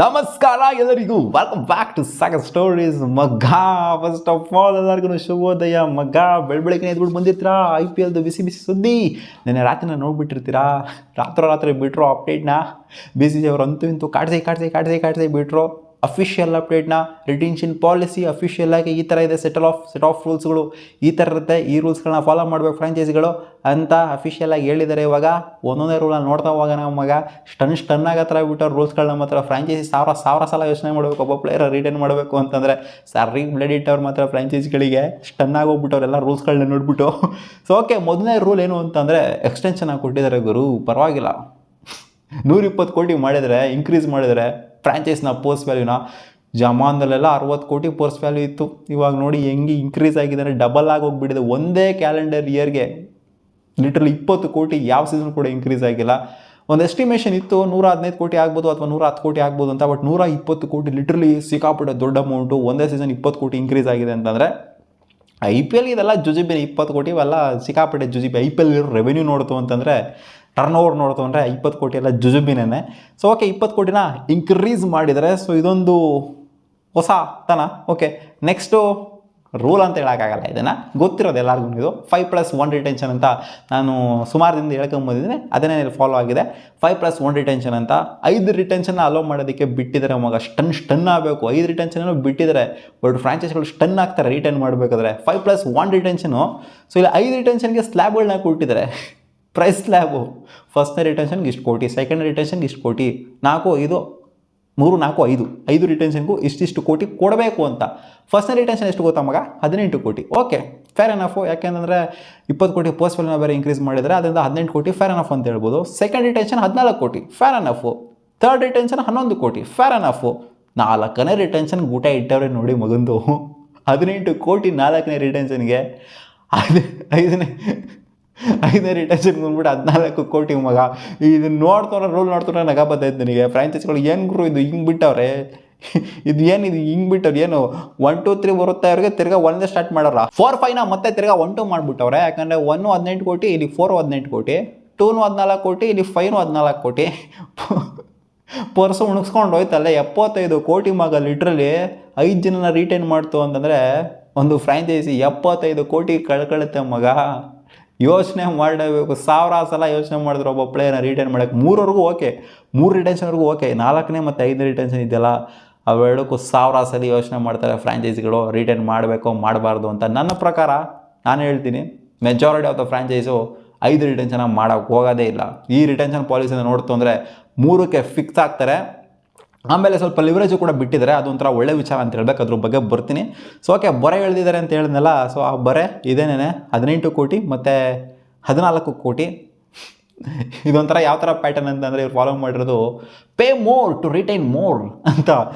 ನಮಸ್ಕಾರ ಎಲ್ಲರಿಗೂ welcome back to Sagar stories ಮಗ. ಫಸ್ಟ್ ಆಫ್ ಆಲ್ ಎಲ್ಲರಿಗೂ ಶುಭೋದಯ ಮಗ. ಬೆಳಗ್ಗೆ ಎದ್ಬಿಟ್ಟು ಬಂದಿರ್ತೀರಾ IPLದು ಬಿಸಿ ಬಿಸಿ ಸುದ್ದಿ. ನೆನ್ನೆ ರಾತ್ರಿನ ನೋಡ್ಬಿಟ್ಟಿರ್ತೀರಾ. ರಾತ್ರಿ ಬಿಟ್ಟರು ಅಪ್ಡೇಟ್ನ. BCCI ಅವರು ಅಂತೂ ಇಂತೂ ಕಾಡ್ಸೈ ಬಿಟ್ಟರು ಅಫಿಷಿಯಲ್ ಅಪ್ಡೇಟ್ನ. ರಿಟೆನ್ಷನ್ ಪಾಲಿಸಿ ಅಫಿಷಿಯಲ್ ಆಗಿ ಈ ಥರ ಇದೆ, ಸೆಟ್ ಆಫ್ ರೂಲ್ಸ್ಗಳು ಈ ಥರ ಇರುತ್ತೆ, ಈ ರೂಲ್ಸ್ಗಳನ್ನ ಫಾಲೋ ಮಾಡಬೇಕು ಫ್ರಾಂಚೈಸಿಗಳು ಅಂತ ಅಫಿಷಿಯಲ್ ಆಗಿ ಹೇಳಿದ್ದಾರೆ. ಇವಾಗ ಒಂದೊಂದೇ ರೂಲಲ್ಲಿ ನೋಡ್ತಾ ಹೋಗ ನಾವು ಮಗ ಸ್ಟನ್ ಆಗತ್ರ ಬಿಟ್ಟವ್ರು ರೂಲ್ಸ್ಗಳನ್ನ. ಮಾತ್ರ ಫ್ರಾಂಚೈಸಿ ಸಾವಿರ ಸಲ ಯೋಚನೆ ಮಾಡಬೇಕು ಒಬ್ಬ ಪ್ಲೇಯರ್ ರಿಟರ್ನ್ ಮಾಡಬೇಕು ಅಂತಂದರೆ. ಸರಿ ಬ್ಲಡ್ ಇಟ್ಟವ್ರು ಮಾತ್ರ ಫ್ರಾಂಚೈಸಿಗಳಿಗೆ ಸ್ಟನ್ ಆಗೋಗ್ಬಿಟ್ಟವ್ರೆಲ್ಲ ರೂಲ್ಸ್ಗಳನ್ನ ನೋಡ್ಬಿಟ್ಟು. ಸೊ ಓಕೆ, ಮೊದಲನೇ ರೂಲ್ ಏನು ಅಂತಂದರೆ ಎಕ್ಸ್ಟೆನ್ಷನ್ ಆಗಿ ಕೊಟ್ಟಿದ್ದಾರೆ ಗುರು. ಪರವಾಗಿಲ್ಲ, 120 ಕೋಟಿ ಮಾಡಿದರೆ, ಇನ್ಕ್ರೀಸ್ ಮಾಡಿದರೆ ಫ್ರಾಂಚೈಸ್ನ ಪೋಸ್ಟ್ ವ್ಯಾಲ್ಯೂನ. ಜಮಾನದಲ್ಲೆಲ್ಲ 60 ಕೋಟಿ ಪೋಸ್ಟ್ ವ್ಯಾಲ್ಯೂ ಇತ್ತು. ಇವಾಗ ನೋಡಿ ಹೆಂಗೆ ಇನ್ಕ್ರೀಸ್ ಆಗಿದೆ, ಡಬಲ್ ಆಗಿ ಹೋಗ್ಬಿಟ್ಟಿದೆ ಒಂದೇ ಕ್ಯಾಲೆಂಡರ್ ಇಯರ್ಗೆ. ಲಿಟ್ರಲಿ 20 ಕೋಟಿ ಯಾವ ಸೀಸನ್ ಕೂಡ ಇನ್ಕ್ರೀಸ್ ಆಗಿಲ್ಲ. ಒಂದು ಎಸ್ಟಿಮೇಷನ್ ಇತ್ತು 115 ಕೋಟಿ ಆಗ್ಬೋದು ಅಥವಾ 110 ಕೋಟಿ ಆಗ್ಬೋದು ಅಂತ. ಬಟ್ 120 ಕೋಟಿ ಲಿಟ್ರಲಿ ಸಿಕ್ಕಾಪಟ್ಟೆ ದೊಡ್ಡ ಅಮೌಂಟು. ಒಂದೇ ಸೀಸನ್ 20 ಕೋಟಿ ಇನ್ಕ್ರೀಸ್ ಆಗಿದೆ ಅಂತಂದರೆ IPL ಇದೆಲ್ಲ ಜುಜಿಬಿನೇ. 20 ಕೋಟಿ ಇವೆಲ್ಲ ಸಿಕ್ಕಾಪಟ್ಟೆ ಜುಜಿಬಿ. IPL ಇರೋ ರೆವೆನ್ಯೂ ನೋಡ್ತು ಅಂತಂದರೆ, ಟರ್ನ್ ಓವರ್ ನೋಡ್ತು ಅಂದರೆ 20 ಕೋಟಿ ಎಲ್ಲ ಜುಜುಬಿನೇ. ಸೊ ಓಕೆ, 20 ಕೋಟಿನ ಇನ್ಕ್ರೀಸ್ ಮಾಡಿದರೆ, ಸೊ ಇದೊಂದು ಹೊಸ ತನ. ಓಕೆ, ನೆಕ್ಸ್ಟು ರೂಲ್ ಅಂತ ಹೇಳೋಕ್ಕಾಗಲ್ಲ, ಇದನ್ನು ಗೊತ್ತಿರೋದು ಎಲ್ಲರಿಗೂ. ಇದು 5+1 ರಿಟೆನ್ಷನ್ ಅಂತ ನಾನು ಸುಮಾರು ದಿನದಿಂದ ಹೇಳ್ಕೊಂಬಂದಿದ್ದೀನಿ. ಅದನ್ನೇ ಫಾಲೋ ಆಗಿದೆ. 5+1 ರಿಟೆನ್ಷನ್ ಅಂತ 5 ರಿಟೆನ್ಷನ್ನ ಅಲೋ ಮಾಡೋದಕ್ಕೆ ಬಿಟ್ಟಿದ್ದಾರೆ ಮಗ. ಸ್ಟನ್ ಆಗಬೇಕು. 5 ರಿಟೆನ್ಷನ್ ಬಿಟ್ಟಿದ್ದಾರೆ. ಬಟ್ ಫ್ರಾಂಚೈಸಿಗಳು ಸ್ಟನ್ ಆಗ್ತಾರೆ ರಿಟರ್ನ್ ಮಾಡಬೇಕಾದ್ರೆ. 5+1 ರಿಟೆನ್ಷನು. ಸೊ ಇಲ್ಲಿ 5 ರಿಟೆನ್ಷನ್ಗೆ ಸ್ಲ್ಯಾಬ್ಗಳನ್ನ ಕೊಟ್ಟಿದ್ದಾರೆ. Price slab. ಫಸ್ಟ್ನೇ ರಿಟೆನ್ಷನ್ಗೆ ಇಷ್ಟು ಕೋಟಿ, ಸೆಕೆಂಡ್ ರಿಟೆನ್ಷನ್ಗೆ ಇಷ್ಟು ಕೋಟಿ, 4, 5, 3, 4, 5 ರಿಟೆನ್ಷನ್ಗೂ ಇಷ್ಟಿಷ್ಟು ಕೋಟಿ ಕೊಡಬೇಕು ಅಂತ. ಫಸ್ಟ್ನೇ ರಿಟೆನ್ಷನ್ ಎಷ್ಟು ಗೊತ್ತಾ ಮಗ? 18 ಕೋಟಿ. Okay, fair enough. ಯಾಕೆಂದರೆ 20 ಕೋಟಿ ಪೋಸ್ಟ್ ವ್ಯಾಲ್ಯೂನ ಬೇರೆ ಇನ್ಕ್ರೀಸ್ ಮಾಡಿದರೆ, ಅದರಿಂದ 18 ಕೋಟಿ ಫೇರ್ ಎನಫ್ ಅಂತ ಹೇಳ್ಬೋದು. ಸೆಕೆಂಡ್ ರಿಟೆನ್ಷನ್ 14 ಕೋಟಿ, ಫೇರ್ ಎನಫು. ಥರ್ಡ್ ರಿಟೆನ್ಷನ್ 11 ಕೋಟಿ, ಫೇರ್ ಎನಫು. 4ನೇ ರಿಟೆನ್ಷನ್ ಊಟ ಇಟ್ಟವ್ರೆ ನೋಡಿ ಮಗಂದು. 18 ಕೋಟಿ 4ನೇ ರಿಟೆನ್ಷನ್ಗೆ. 5ನೇ ರಿಟೆನ್ಷನ್ ಬಂದ್ಬಿಟ್ಟು 14 ಕೋಟಿ ಮಗ. ಇದನ್ನು ರೂಲ್ ನೋಡ್ತಾರೆ ನಗ ಬರ್ತೈತೆ ನನಗೆ. ಫ್ರಾಂಚೈಸಿಗಳು ಏನು ಗುರು ಇದು ಹಿಂಗೆ ಬಿಟ್ಟವ್ರೆ, ಇದು ಹಿಂಗೆ ಬಿಟ್ಟವ್ರು. ಏನು 1, 2, 3 ಬರುತ್ತೆ ಅವ್ರಿಗೆ, ತಿರ್ಗಾ 1 ಸ್ಟಾರ್ಟ್ ಮಾಡೋರ. 4, 5ನ ಮತ್ತೆ ತಿರ್ಗಾ 1, 2 ಮಾಡಿಬಿಟ್ಟವ್ರೆ. ಯಾಕಂದರೆ 1 18 ಕೋಟಿ, ಇಲ್ಲಿ 4 18 ಕೋಟಿ, 2 14 ಕೋಟಿ, ಇಲ್ಲಿ 5 14 ಕೋಟಿ. ಪರ್ಸು ಉಣಿಸ್ಕೊಂಡು ಹೋಯ್ತಲ್ಲ 75 ಕೋಟಿ ಮಗ. ಲಿಟ್ರಲಿ 5 ಜನನ ರಿಟೈನ್ ಮಾಡ್ತು ಅಂತಂದರೆ ಒಂದು ಫ್ರಾಂಚೈಸಿ 75 ಕೋಟಿ ಕಳ್ಕೊಳ್ಳುತ್ತೆ ಮಗ. ಯೋಚನೆ ಮಾಡಲೇಬೇಕು. 1000 ಸಲ ಯೋಚನೆ ಮಾಡಿದ್ರು ಒಬ್ಬ ಪ್ಲೇಯರ್ನ ರಿಟೈನ್ ಮಾಡೋಕ್ಕೆ. 3ವರೆಗೂ ಓಕೆ, 3 ರಿಟೆನ್ಷನ್ವರೆಗೂ ಓಕೆ. 4ನೇ ಮತ್ತು 5ನೇ ರಿಟೆನ್ಷನ್ ಇದೆಯಲ್ಲ, ಅವೆರಡಕ್ಕೂ 1000 ಸಲ ಯೋಚನೆ ಮಾಡ್ತಾರೆ ಫ್ರಾಂಚೈಸಿಗಳು ರಿಟೈನ್ ಮಾಡಬೇಕು ಮಾಡಬಾರ್ದು ಅಂತ. ನನ್ನ ಪ್ರಕಾರ ನಾನು ಹೇಳ್ತೀನಿ, ಮೆಜಾರಿಟಿ ಆಫ್ ದ ಫ್ರಾಂಚೈಸು 5 ರಿಟೆನ್ಷನ್ ಮಾಡೋಕ್ಕೆ ಹೋಗೋದೇ ಇಲ್ಲ. ಈ ರಿಟೆನ್ಷನ್ ಪಾಲಿಸಿನ ನೋಡ್ತು ಅಂದರೆ 3ಕ್ಕೆ ಫಿಕ್ಸ್ ಆಗ್ತಾರೆ. ಆಮೇಲೆ ಸ್ವಲ್ಪ ಲಿವರೇಜು ಕೂಡ ಬಿಟ್ಟಿದ್ದಾರೆ. ಅದೊಂಥರ ಒಳ್ಳೆ ವಿಚಾರ ಅಂತ ಹೇಳ್ಬೇಕು. ಅದ್ರ ಬಗ್ಗೆ ಬರ್ತೀನಿ. ಸೊ ಓಕೆ, ಬರೆ ಎಳೆದಿದ್ದಾರೆ ಅಂತ ಹೇಳಿದ್ನಲ್ಲ. ಸೊ ಆ ಬರೆ ಇದೇನೇ 18 ಕೋಟಿ ಮತ್ತು 14 ಕೋಟಿ. ಇದೊಂಥರ ಯಾವ ಥರ ಪ್ಯಾಟರ್ನ್ ಅಂತಂದರೆ, ಇವ್ರು ಫಾಲೋ ಮಾಡಿರೋದು pay more to retain more ಅಂತ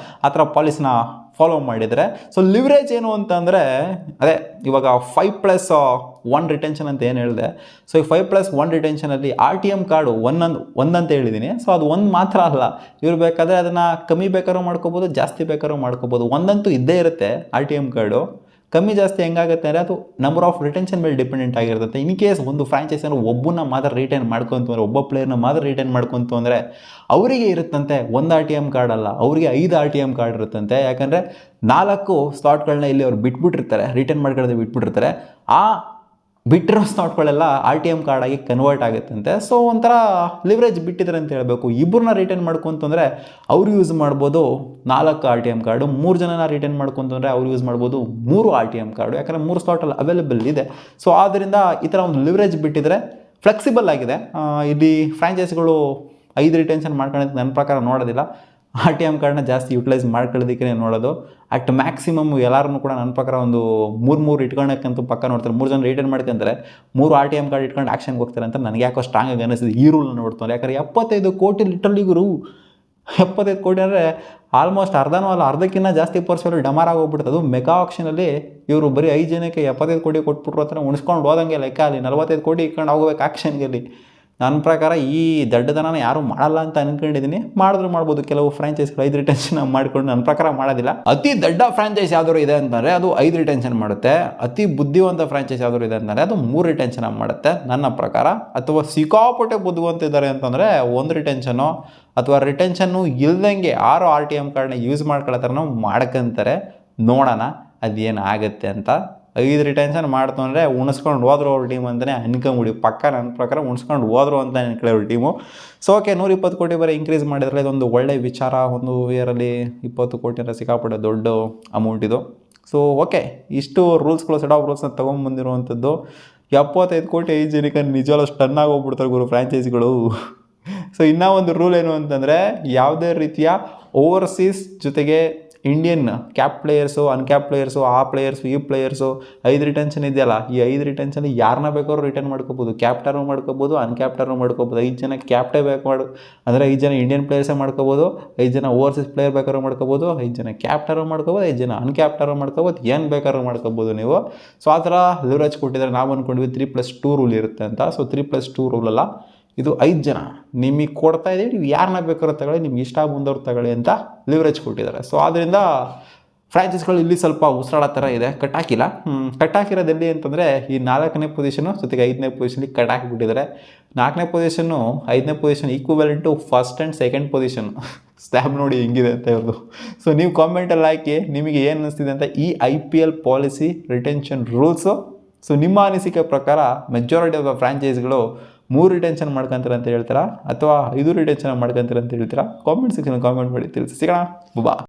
ಆ ಥರ ಪಾಲಿಸಿನ ಫಾಲೋ ಮಾಡಿದರೆ. ಸೊ ಲಿವರೇಜ್ ಏನು ಅಂತಂದರೆ, ಅದೇ ಇವಾಗ 5+1 ರಿಟೆನ್ಷನ್ ಅಂತ ಏನು ಹೇಳಿದೆ. ಸೊ ಈ 5+1 ರಿಟೆನ್ಷನಲ್ಲಿ RTM ಕಾರ್ಡು ಒಂದಂತ ಹೇಳಿದ್ದೀನಿ. ಸೊ ಅದು ಒಂದು ಮಾತ್ರ ಅಲ್ಲ, ಇವ್ರು ಬೇಕಾದರೆ ಅದನ್ನು ಕಮ್ಮಿ ಬೇಕಾದ್ರೂ ಮಾಡ್ಕೋಬೋದು, ಜಾಸ್ತಿ ಬೇಕಾದ್ರೂ ಮಾಡ್ಕೋಬೋದು. ಒಂದಂತೂ ಇದ್ದೇ ಇರುತ್ತೆ RTM ಕಾರ್ಡು. ಕಮ್ಮಿ ಜಾಸ್ತಿ ಹೆಂಗಾಗುತ್ತೆ ಅಂದರೆ ಅದು ನಂಬರ್ ಆಫ್ ರಿಟೆನ್ಷನ್ ಮೇಲೆ ಡಿಪೆಂಡೆಂಟ್ ಆಗಿರುತ್ತೆ. ಇನ್ ಕೇಸ್ ಒಂದು ಫ್ರಾಂಚೈಸಿನ ಒಬ್ಬನ ಮಾತ್ರ ರಿಟೈನ್ ಮಾಡ್ಕೊಂತು ಅಂದರೆ, ಒಬ್ಬ ಪ್ಲೇಯರ್ನ ಮಾತ್ರ ರಿಟೈನ್ ಮಾಡ್ಕೊಂತು ಅಂದರೆ ಅವರಿಗೆ ಇರುತ್ತಂತೆ 1 RTM ಕಾರ್ಡ್ ಅಲ್ಲ, ಅವರಿಗೆ 5 RTM ಕಾರ್ಡ್ ಇರುತ್ತಂತೆ. ಯಾಕಂದರೆ 4 ಸ್ಲಾಟ್ಗಳನ್ನ ಇಲ್ಲಿ ಅವ್ರು ಬಿಟ್ಬಿಟ್ಟಿರ್ತಾರೆ, ರಿಟೈನ್ ಮಾಡ್ಕೊಳ್ಳೋದು ಬಿಟ್ಬಿಟ್ಟಿರ್ತಾರೆ. ಆ ಬಿಟ್ಟಿರೋ ಸ್ಲಾಟ್ಗಳೆಲ್ಲ RTM ಕಾರ್ಡ್ ಆಗಿ ಕನ್ವರ್ಟ್ ಆಗುತ್ತಂತೆ. ಸೊ ಒಂಥರ ಲಿವರೇಜ್ ಬಿಟ್ಟಿದ್ದಾರೆ ಅಂತ ಹೇಳಬೇಕು. ಇಬ್ಬರನ್ನ ರಿಟೈನ್ ಮಾಡ್ಕೊಂತಂದರೆ ಅವ್ರು ಯೂಸ್ ಮಾಡ್ಬೋದು 4 RTM ಕಾರ್ಡು. 3 ಜನನ ರಿಟೈನ್ ಮಾಡ್ಕೊಂತಂದರೆ ಅವ್ರು ಯೂಸ್ ಮಾಡ್ಬೋದು 3 RTM ಕಾರ್ಡು. ಯಾಕಂದರೆ 3 ಸ್ಲಾಟಲ್ಲಿ ಅವೈಲೇಬಲ್ ಇದೆ. ಸೊ ಆದ್ದರಿಂದ ಈ ಥರ ಒಂದು ಲಿವರೇಜ್ ಬಿಟ್ಟಿದ್ರೆ ಫ್ಲೆಕ್ಸಿಬಲ್ ಆಗಿದೆ. ಇಲ್ಲಿ ಫ್ರಾಂಚೈಸಿಗಳು 5 ರಿಟೆನ್ಷನ್ ಮಾಡ್ಕೊಳ್ಳೋದಕ್ಕೆ ನನ್ನ ಪ್ರಕಾರ ನೋಡೋದಿಲ್ಲ. RTM ಕಾರ್ಡನ್ನ ಜಾಸ್ತಿ ಯುಟಿಲೈಸ್ ಮಾಡ್ಕೊಳ್ಳೋದಕ್ಕೆ ನೋಡೋದು. ಅಟ್ ಮ್ಯಾಕ್ಸಿಮಮ್ ಎಲ್ಲರೂ ಕೂಡ ನನ್ನ ಪ್ರಕಾರ ಒಂದು 3 ಇಟ್ಕೊಳ್ಳೋಕ್ಕಂತೂ ಪಕ್ಕ ನೋಡ್ತಾರೆ. 3 ಜನ ರಿಟೈನ್ ಮಾಡ್ಕೊಂತಾರೆ, 3 RTM ಕಾರ್ಡ್ ಇಟ್ಕೊಂಡು ಆ್ಯಕ್ಷನ್ಗೆ ಹೋಗ್ತಾರೆ ಅಂತ ನನಗೆ ಯಾಕೋ ಸ್ಟ್ರಾಂಗ್ ಆಗಿ ಅನಿಸಿದೆ ಈ ರೂಲ್ನ ನೋಡ್ತಾರೆ. ಯಾಕಂದರೆ 75 ಕೋಟಿ ಲಿಟ್ರಲಿ ಗುರು. 75 ಕೋಟಿ ಅಂದರೆ ಆಲ್ಮೋಸ್ಟ್ ಅರ್ಧನೂ ಅಲ್ಲ, ಅರ್ಧಕ್ಕಿಂತ ಜಾಸ್ತಿ ಪರ್ಸೆಂಟ್ ಡಮಾರ್ ಆಗೋಗ್ಬಿಡ್ತದೆ. ಅದು ಮೆಗಾ ಆಕ್ಷನಲ್ಲಿ ಇವರು ಬರೀ 5 ಜನಕ್ಕೆ 75 ಕೋಟಿ ಕೊಟ್ಬಿಟ್ರು ಅಂತ ಉಣಿಸ್ಕೊಂಡು ಹೋದಂಗೆ ಲೆಕ್ಕ. ಅಲ್ಲಿ 45 ಕೋಟಿ ಇಟ್ಕೊಂಡು ಹೋಗ್ಬೇಕು ಆ್ಯಕ್ಷನ್ಗೆ. ಅಲ್ಲಿ ನನ್ನ ಪ್ರಕಾರ ಈ ದಡ್ಡತನನ ಯಾರು ಮಾಡಲ್ಲ ಅಂತ ಅನ್ಕೊಂಡಿದ್ದೀನಿ. ಮಾಡಿದ್ರು ಮಾಡ್ಬೋದು, ಕೆಲವು ಫ್ರಾಂಚೈಸ್ಗಳು 5 ರಿಟೆನ್ಷನ್ ಮಾಡ್ಕೊಂಡು ನನ್ನ ಪ್ರಕಾರ ಮಾಡೋದಿಲ್ಲ. ಅತಿ ದೊಡ್ಡ ಫ್ರಾಂಚೈಸ್ ಯಾವ್ದಾದ್ರು ಇದೆ ಅಂತಂದರೆ ಅದು 5 ರಿಟೆನ್ಷನ್ ಮಾಡುತ್ತೆ. ಅತಿ ಬುದ್ಧಿವಂತ ಫ್ರಾಂಚೈಸ್ ಯಾವ್ದಾದ್ರು ಇದೆ ಅಂತಂದರೆ ಅದು 3 ರಿಟೆನ್ಷನ್ ಮಾಡುತ್ತೆ ನನ್ನ ಪ್ರಕಾರ. ಅಥವಾ ಸಿಕ್ಕಾಪಟ್ಟೆ ಬುದ್ಧಿವಂತ ಇದ್ದಾರೆ ಅಂತಂದರೆ 1 ರಿಟೆನ್ಷನು, ಅಥವಾ ರಿಟೆನ್ಷನ್ನು ಇಲ್ದಂಗೆ 6 RTM ಕಾರ್ಡ್ನ ಯೂಸ್ ಮಾಡ್ಕೊಳ್ಳೋ ಥರನೂ ಮಾಡ್ಕೊಂತಾರೆ. ನೋಡೋಣ ಅದೇನು ಆಗುತ್ತೆ ಅಂತ. 5 ರಿಟೆನ್ಷನ್ ಮಾಡ್ತು ಅಂದರೆ ಉಣಿಸ್ಕೊಂಡು ಹೋದ್ರು ಅವ್ರ ಟೀಮ್ ಅಂತಲೇ ಅನ್ಕೊಂಬಿಡಿ. ಪಕ್ಕ ನನ್ನ ಪ್ರಕಾರ ಉಣಿಸ್ಕೊಂಡು ಹೋದ್ರು ಅಂತ ಅನ್ಕೊಳ್ಳಿ ಅವ್ರ ಟೀಮು. ಸೊ ಓಕೆ, 120 ಕೋಟಿ ಬರೀ ಇಂಕ್ರೀಸ್ ಮಾಡಿದ್ರೆ ಇದೊಂದು ಒಳ್ಳೆ ವಿಚಾರ. ಒಂದು ಇಯರಲ್ಲಿ 20 ಕೋಟಿ ಅಂದರೆ ಸಿಕ್ಕಾಪಟ್ಟೆ ದೊಡ್ಡ ಅಮೌಂಟ್ ಇದು. ಸೊ ಓಕೆ, ಇಷ್ಟು ರೂಲ್ಸ್ಗಳು, ಸೆಟ್ ಆಫ್ ರೂಲ್ಸ್ನ ತೊಗೊಂಬಂದಿರುವಂಥದ್ದು 75 ಕೋಟಿ 5 ಜನಕ್ಕೆ ನಿಜವಲ್ಲ ಸ್ಟನ್ ಆಗೋಗ್ಬಿಡ್ತಾರೆ ಗುರು ಫ್ರಾಂಚೈಸಿಗಳು. ಸೊ ಇನ್ನೂ ಒಂದು ರೂಲ್ ಏನು ಅಂತಂದರೆ, ಯಾವುದೇ ರೀತಿಯ ಓವರ್ಸೀಸ್ ಜೊತೆಗೆ Indian cap players, uncap players, ಆ ಪ್ಲೇಯರ್ಸು, ಈ ಪ್ಲೇಯರ್ಸು 5 ರಿಟೆನ್ಷನ್ ಇದೆಯಲ್ಲ, ಈ 5 ರಿಟೆನ್ಷನ್ ಯಾರನ್ನ ಬೇಕಾದ್ರೂ ರಿಟರ್ನ್ ಮಾಡ್ಕೋಬೋದು. ಕ್ಯಾಪ್ಟರು ಮಾಡ್ಕೋಬೋದು, ಅನ್ಕ್ಯಾಪ್ಟರು ಮಾಡ್ಕೋಬೋದು. 5 ಜನ ಕ್ಯಾಪ್ಟೇ ಬೇಕು ಅಂದರೆ 5 ಜನ ಇಂಡಿಯನ್ ಪ್ಲೇಯರ್ಸೇ ಮಾಡ್ಕೋಬೋದು, 5 ಜನ ಓವರ್ಸೀಸ್ ಪ್ಲೇಯರ್ ಬೇಕಾದ್ರೂ ಮಾಡ್ಕೋಬೋದು, 5 ಜನ ಕ್ಯಾಪ್ಟರು ಮಾಡ್ಕೋಬೋದು, 5 ಜನ ಅನ್ಕ್ಯಾಪ್ಟರು ಮಾಡ್ಕೋಬೋದು, ಏನು ಬೇಕಾದ್ರೂ ಮಾಡ್ಕೋಬೋದು ನೀವು. ಸೊ ಆ ಥರ ಲಿವರೇಜ್ ಕೊಟ್ಟಿದ್ದಾರೆ. ನಾವು ಅಂದ್ಕೊಂಡ್ವಿ 3+2 ರೂಲ್ ಇರುತ್ತೆ ಅಂತ. ಸೊ 3+2 ರೂಲಲ್ಲ, ಇದು 5 ಜನ ನಿಮಗೆ ಕೊಡ್ತಾ ಇದ್ದೀವಿ, ನೀವು ಯಾರನ್ನ ಬೇಕಾದ್ರೂ ತಗೊಳ್ಳಿ, ನಿಮ್ಗೆ ಇಷ್ಟ ಬಂದವ್ರು ತಗೊಳ್ಳಿ ಅಂತ ಲಿವರೇಜ್ ಕೊಟ್ಟಿದ್ದಾರೆ. ಸೊ ಆದ್ದರಿಂದ ಫ್ರಾಂಚೈಸ್ಗಳು ಇಲ್ಲಿ ಸ್ವಲ್ಪ ಉಸಿರಾಡೋ ಥರ ಇದೆ. ಕಟ್ ಹಾಕಿರೋದು ಎಲ್ಲಿ ಅಂತಂದರೆ ಈ 4ನೇ ಪೊಸಿಷನು ಜೊತೆಗೆ 5ನೇ ಪೊಸಿಷನ್ಗೆ ಕಟ್ ಹಾಕಿಬಿಟ್ಟಿದ್ದಾರೆ. 4ನೇ ಪೊಸಿಷನ್ನು 5ನೇ position equivalent to first and second position. Slab ನೋಡಿ ಹೆಂಗಿದೆ ಅಂತ ಇರೋದು. ಸೊ ನೀವು ಕಾಮೆಂಟಲ್ಲಿ ಹಾಕಿ ನಿಮಗೆ ಏನು ಅನ್ನಿಸ್ತಿದೆ ಅಂತ ಈ IPL policy retention rules. So ನಿಮ್ಮ ಅನಿಸಿಕೆ ಪ್ರಕಾರ ಮೆಜಾರಿಟಿ ಆಫ್ ಫ್ರಾಂಚೈಸ್ಗಳು 3 ರಿಟೆನ್ಷನ್ ಮಾಡ್ಕೊಂತಾರೆ ಅಂತ ಹೇಳ್ತೀರಾ ಅಥವಾ 5 ರಿಟೆನ್ಷನ್ ಮಾಡ್ಕೊಂತಾರೆ ಅಂತ ಹೇಳ್ತೀರಾ? ಕಾಮೆಂಟ್ ಸೆಕ್ಷನ್ ಕಾಮೆಂಟ್ ಮಾಡಿ ತಿಳಿಸಿ. ಸಿಗೋಣ, ಬಾ.